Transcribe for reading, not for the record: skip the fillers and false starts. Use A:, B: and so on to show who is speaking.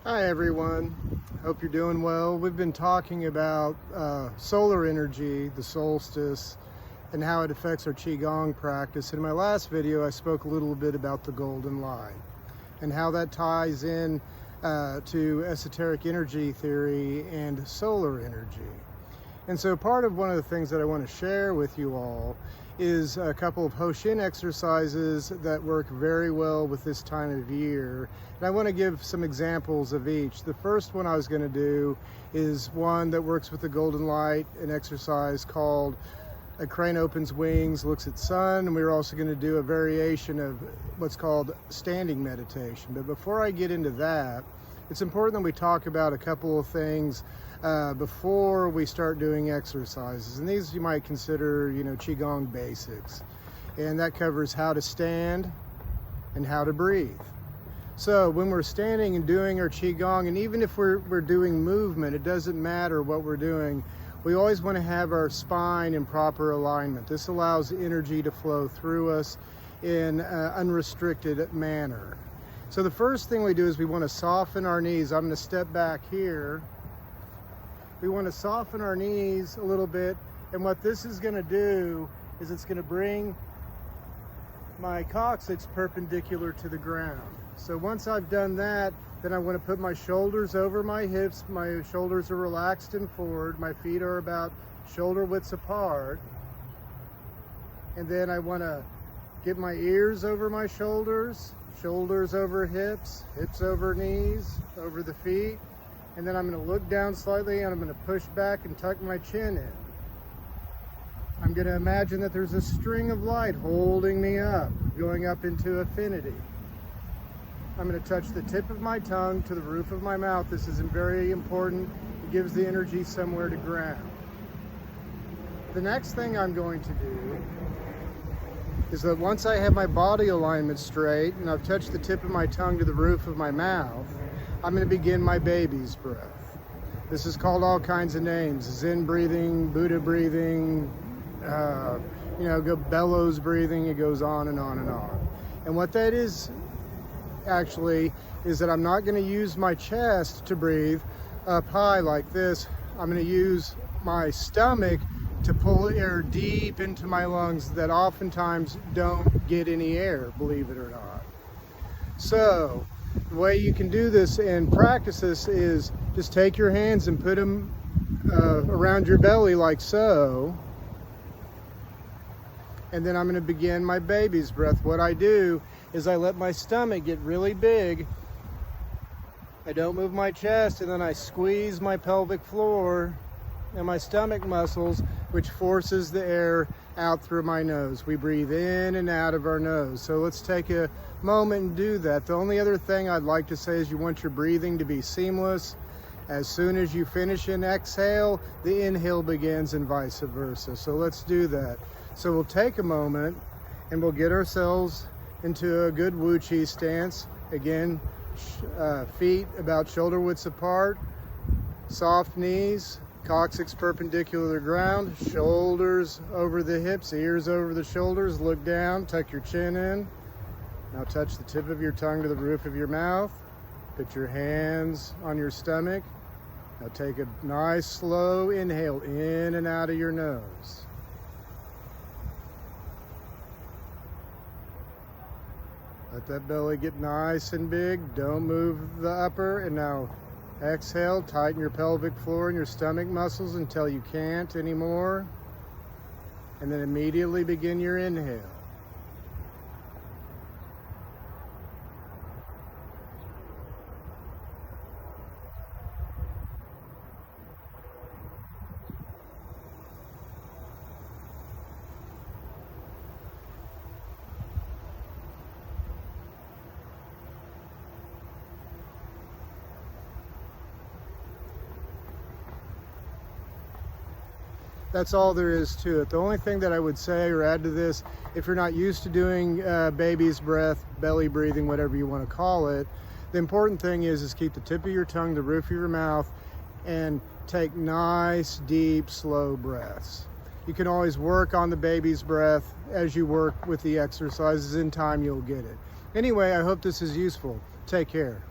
A: Hi everyone, hope you're doing well. We've been talking about solar energy, the solstice, and how it affects our Qigong practice. In my last video, I spoke a little bit about the golden light and how that ties in to esoteric energy theory and solar energy. And so part of one of the things that I want to share with you all is a couple of Hoshin exercises that work very well with this time of year. And I want to give some examples of each. The first one I was going to do is one that works with the golden light, an exercise called a crane opens wings, looks at sun, and we're also going to do a variation of what's called standing meditation. But before I get into that, it's important that we talk about a couple of things before we start doing exercises. And these you might consider, Qigong basics. And that covers how to stand and how to breathe. So when we're standing and doing our Qigong, and even if we're doing movement, it doesn't matter what we're doing, we always want to have our spine in proper alignment. This allows energy to flow through us in an unrestricted manner. So the first thing we do is we want to soften our knees. I'm going to step back here. We want to soften our knees a little bit, and what this is going to do is it's going to bring my coccyx perpendicular to the ground. So once I've done that, then I want to put my shoulders over my hips. My shoulders are relaxed and forward. My feet are about shoulder widths apart. And then I want to get my ears over my shoulders, shoulders over hips, hips over knees, over the feet. And then I'm going to look down slightly and I'm going to push back and tuck my chin in. I'm going to imagine that there's a string of light holding me up, going up into infinity. I'm going to touch the tip of my tongue to the roof of my mouth. This is very important. It gives the energy somewhere to ground. The next thing I'm going to do is that once I have my body alignment straight and I've touched the tip of my tongue to the roof of my mouth, I'm going to begin my baby's breath. This is called all kinds of names: Zen breathing, Buddha breathing, go bellows breathing. It goes on and on and on. And what that is actually is that I'm not going to use my chest to breathe up high like this. I'm going to use my stomach to pull air deep into my lungs that oftentimes don't get any air, believe it or not. So the way you can do this and practice this is just take your hands and put them around your belly like so. And then I'm going to begin my baby's breath. What I do is I let my stomach get really big. I don't move my chest, and then I squeeze my pelvic floor and my stomach muscles, which forces the air out through my nose. We breathe in and out of our nose. So let's take a moment and do that. The only other thing I'd like to say is you want your breathing to be seamless. As soon as you finish an exhale, the inhale begins and vice versa. So let's do that. So we'll take a moment and we'll get ourselves into a good Wu Chi stance. Again, feet about shoulder widths apart, soft knees, coccyx perpendicular to the ground, shoulders over the hips, ears over the shoulders, look down, tuck your chin in. Now touch the tip of your tongue to the roof of your mouth. Put your hands on your stomach. Now take a nice slow inhale in and out of your nose. Let that belly get nice and big. Don't move the upper. And now exhale, tighten your pelvic floor and your stomach muscles until you can't anymore. And then immediately begin your inhale. That's all there is to it. The only thing that I would say or add to this, if you're not used to doing baby's breath, belly breathing, whatever you want to call it, the important thing is keep the tip of your tongue, the roof of your mouth, and take nice, deep, slow breaths. You can always work on the baby's breath as you work with the exercises. In time, you'll get it. Anyway, I hope this is useful. Take care.